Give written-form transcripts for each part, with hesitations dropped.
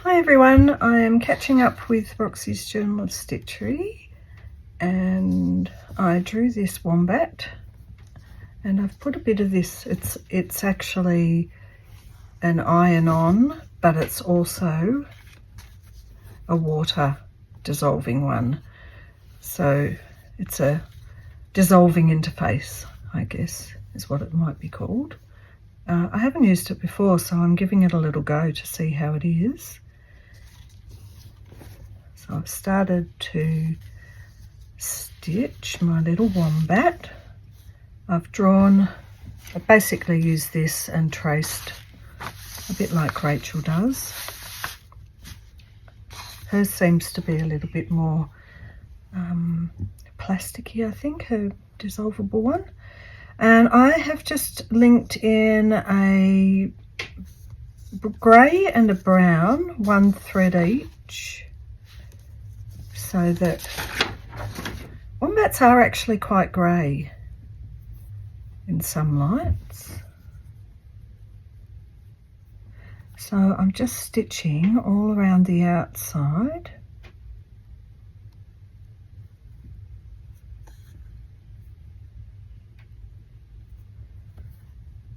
Hi everyone, I am catching up with Roxy's Journal of Stitchery, and I drew this wombat and I've put a bit of this, it's actually an iron-on, but it's also a water dissolving one, so it's a dissolving interface, I guess is what it might be called. I haven't used it before, so I'm giving it a little go to see how it is. So I've started to stitch my little wombat. I basically used this and traced a bit like Rachel does. Hers seems to be a little bit more plasticky, I think, her dissolvable one. And I have just linked in a grey and a brown, one thread each, so that wombats are actually quite grey in some lights. So I'm just stitching all around the outside.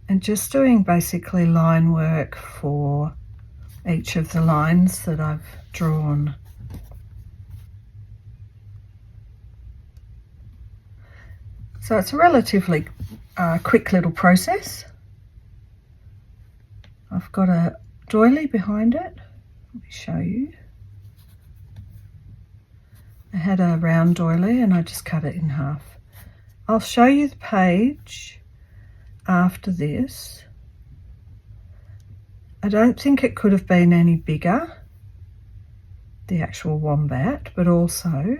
And just doing basically line work for each of the lines that I've drawn. So it's a relatively quick little process. I've got a doily behind it. Let me show you. I had a round doily and I just cut it in half. I'll show you the page after this. I don't think it could have been any bigger, the actual wombat, but also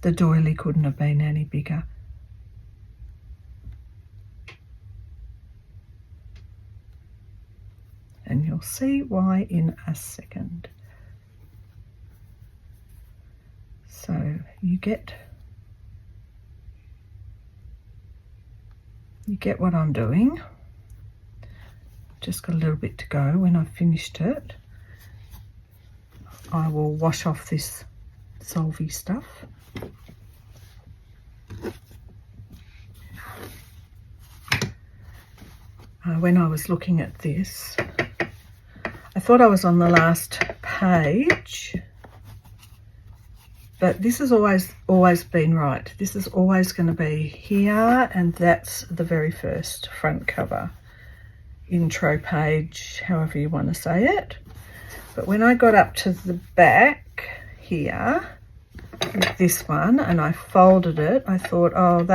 the doily couldn't have been any bigger. And you'll see why in a second. So you get what I'm doing. Just got a little bit to go. When I've finished it, I will wash off this solvy stuff. When I was looking at this, I thought I was on the last page, but this has always been right. This is always going to be here, and that's the very first front cover, intro page, however you want to say it. But when I got up to the back here with this one and I folded it, I thought, oh,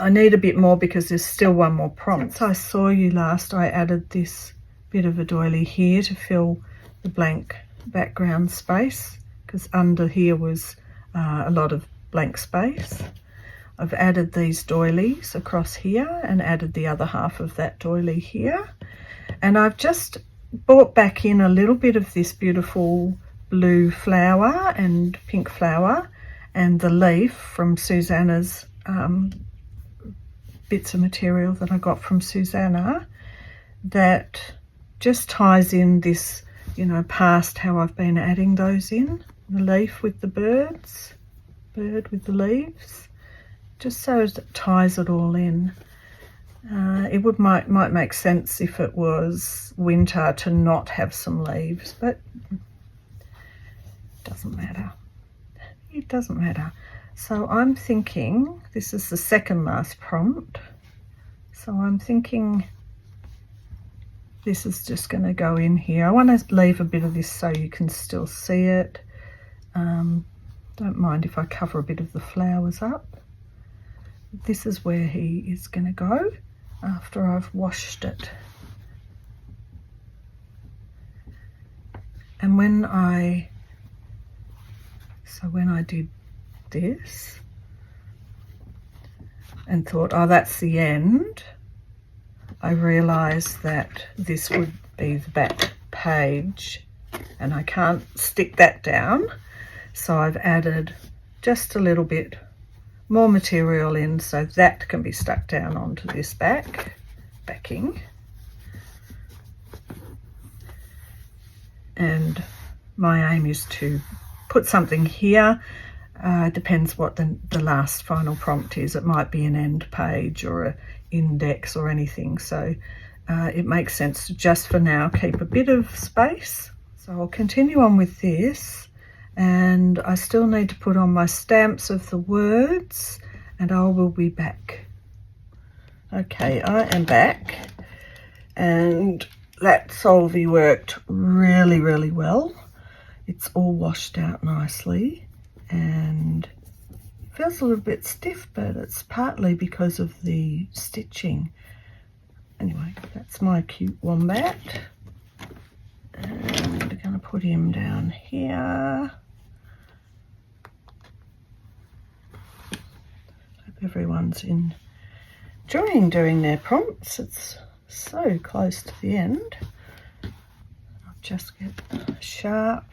I need a bit more because there's still one more prompt. So I saw you last, I added this bit of a doily here to fill the blank background space, because under here was a lot of blank space. I've added these doilies across here and added the other half of that doily here. And I've just brought back in a little bit of this beautiful blue flower and pink flower and the leaf from Susanna's bits of material that I got from Susanna, that just ties in this, you know, past how I've been adding those in. The leaf with the bird with the leaves, just so it ties it all in. It might make sense if it was winter to not have some leaves, but it doesn't matter. It doesn't matter. So I'm thinking, this is the second last prompt, so I'm thinking this is just going to go in here. I want to leave a bit of this so you can still see it. Don't mind if I cover a bit of the flowers up. This is where he is going to go after I've washed it. And when I did this and thought, oh, that's the end, I realized that this would be the back page and I can't stick that down, so I've added just a little bit more material in so that can be stuck down onto this backing. and my aim is to put something here. Depends what the last final prompt is. It might be an end page or an index or anything, so it makes sense to just for now keep a bit of space. So I'll continue on with this, and I still need to put on my stamps of the words, and I will be back. Okay, I am back, and that Solvay worked really, really well. It's all washed out nicely, and it feels a little bit stiff, but it's partly because of the stitching. Anyway, that's my cute wombat, and I'm going to put him down here. Hope everyone's enjoying doing their prompts. It's so close to the end. I'll just get sharp.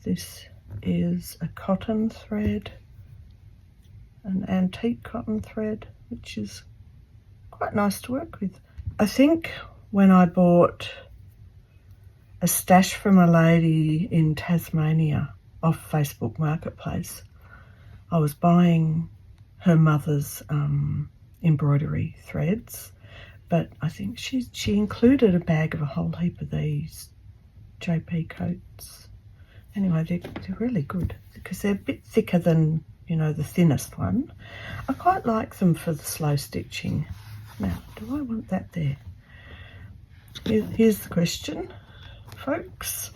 This is a cotton thread, an antique cotton thread, which is quite nice to work with. I think when I bought a stash from a lady in Tasmania off Facebook Marketplace, I was buying her mother's embroidery threads, but I think she included a bag of a whole heap of these JP coats. Anyway, they're really good because they're a bit thicker than, you know, the thinnest one. I quite like them for the slow stitching. Now, do I want that there? Here's the question, folks.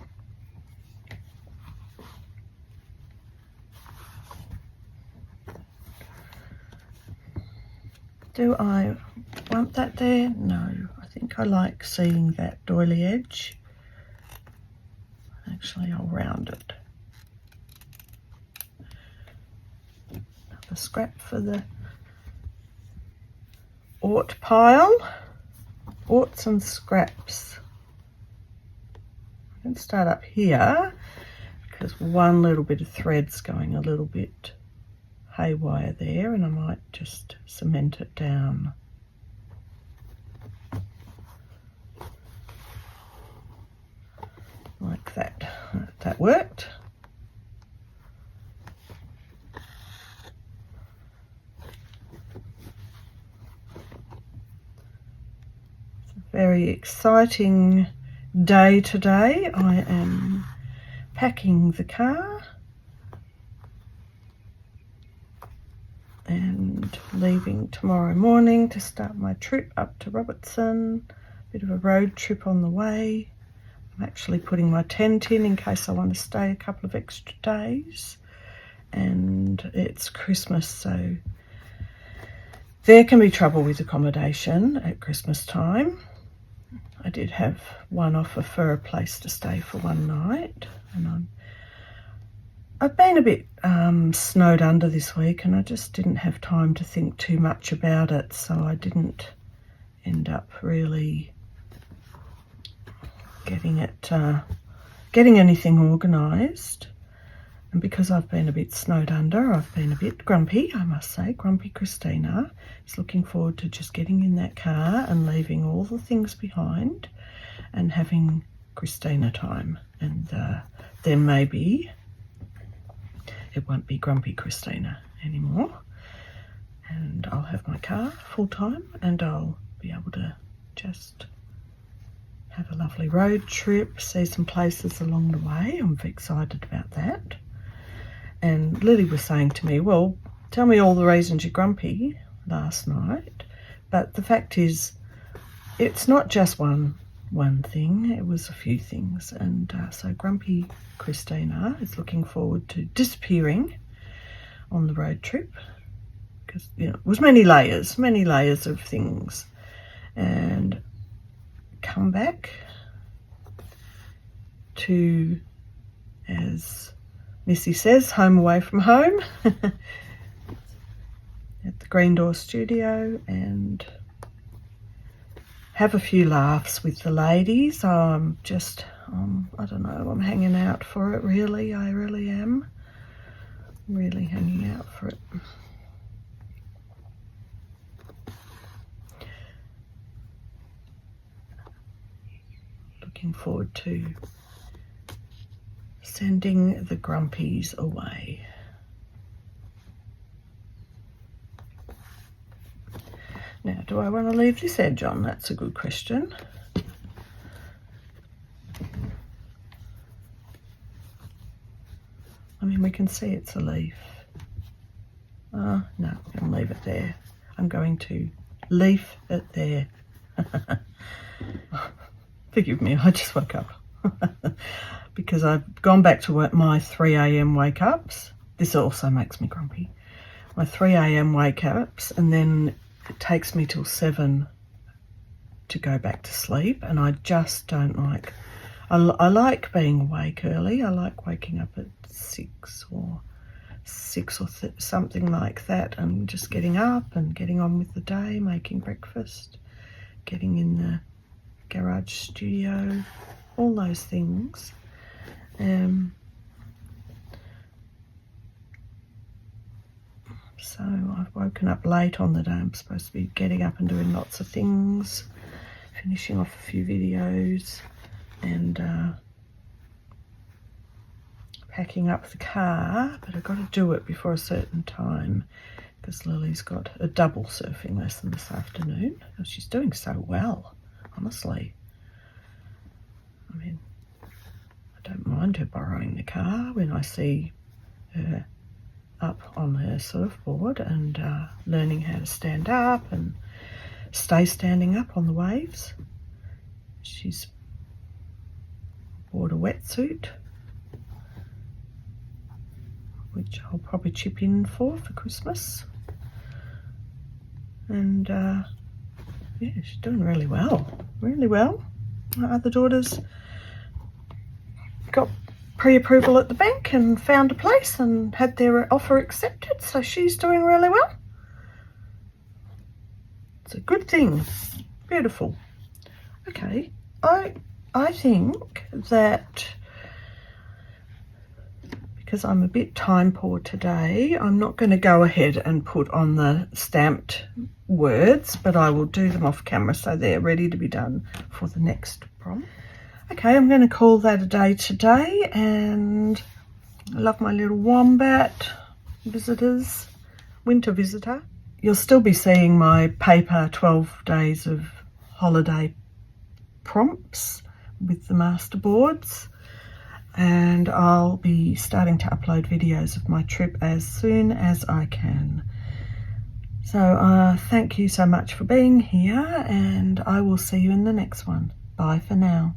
Do I want that there? No, I think I like seeing that doily edge. Actually, I'll round it. Another scrap for the ort pile. Orts and scraps. I can start up here because one little bit of thread's going a little bit haywire there, and I might just cement it down. Like that. That worked. It's a very exciting day today. I am packing the car and leaving tomorrow morning to start my trip up to Robertson. Bit of a road trip on the way. I'm actually putting my tent in case I want to stay a couple of extra days, and it's Christmas, so there can be trouble with accommodation at Christmas time. I did have one offer for a place to stay for one night, and I've been a bit snowed under this week, and I just didn't have time to think too much about it, so I didn't end up really getting anything organised. And because I've been a bit snowed under, I've been a bit grumpy, I must say. Grumpy Christina is looking forward to just getting in that car and leaving all the things behind and having Christina time. And then maybe it won't be Grumpy Christina anymore, and I'll have my car full time, and I'll be able to just have a lovely road trip, see some places along the way. I'm excited about that. And Lily was saying to me, well, tell me all the reasons you're grumpy last night. But the fact is, it's not just one thing, it was a few things. And so Grumpy Christina is looking forward to disappearing on the road trip, because, you know, it was many layers of things, and come back to, as Missy says, home away from home at the Green Door Studio, and have a few laughs with the ladies. I'm just, I don't know, I'm hanging out for it, really. I really am. Really hanging out for it. looking forward to sending the grumpies away. Now, do I want to leave this edge on? That's a good question. I mean, we can see it's a leaf. No, I'm going to leave it there. I'm going to leaf it there. Forgive me, I just woke up. Because I've gone back to work my 3 a.m. wake-ups. This also makes me grumpy. My 3 a.m. wake-ups, and then it takes me till 7 to go back to sleep, and I just don't like... I like being awake early. I like waking up at 6 or something like that, and just getting up and getting on with the day, making breakfast, getting in the garage studio, all those things. So I've woken up late on the day. I'm supposed to be getting up and doing lots of things, finishing off a few videos, and packing up the car, but I've got to do it before a certain time because Lily's got a double surfing lesson this afternoon. She's doing so well, honestly. I mean, I don't mind her borrowing the car when I see her up on her surfboard and learning how to stand up and stay standing up on the waves. She's bought a wetsuit, which I'll probably chip in for Christmas. And yeah, she's doing really well, really well. My other daughter's got pre-approval at the bank and found a place and had their offer accepted, so she's doing really well. It's a good thing. Beautiful. Okay, I think that because I'm a bit time poor today, I'm not going to go ahead and put on the stamped words, but I will do them off camera so they're ready to be done for the next prompt. Okay, I'm going to call that a day today, and I love my little wombat visitors, winter visitor. You'll still be seeing my paper 12 days of holiday prompts with the masterboards, and I'll be starting to upload videos of my trip as soon as I can. So thank you so much for being here, and I will see you in the next one. Bye for now.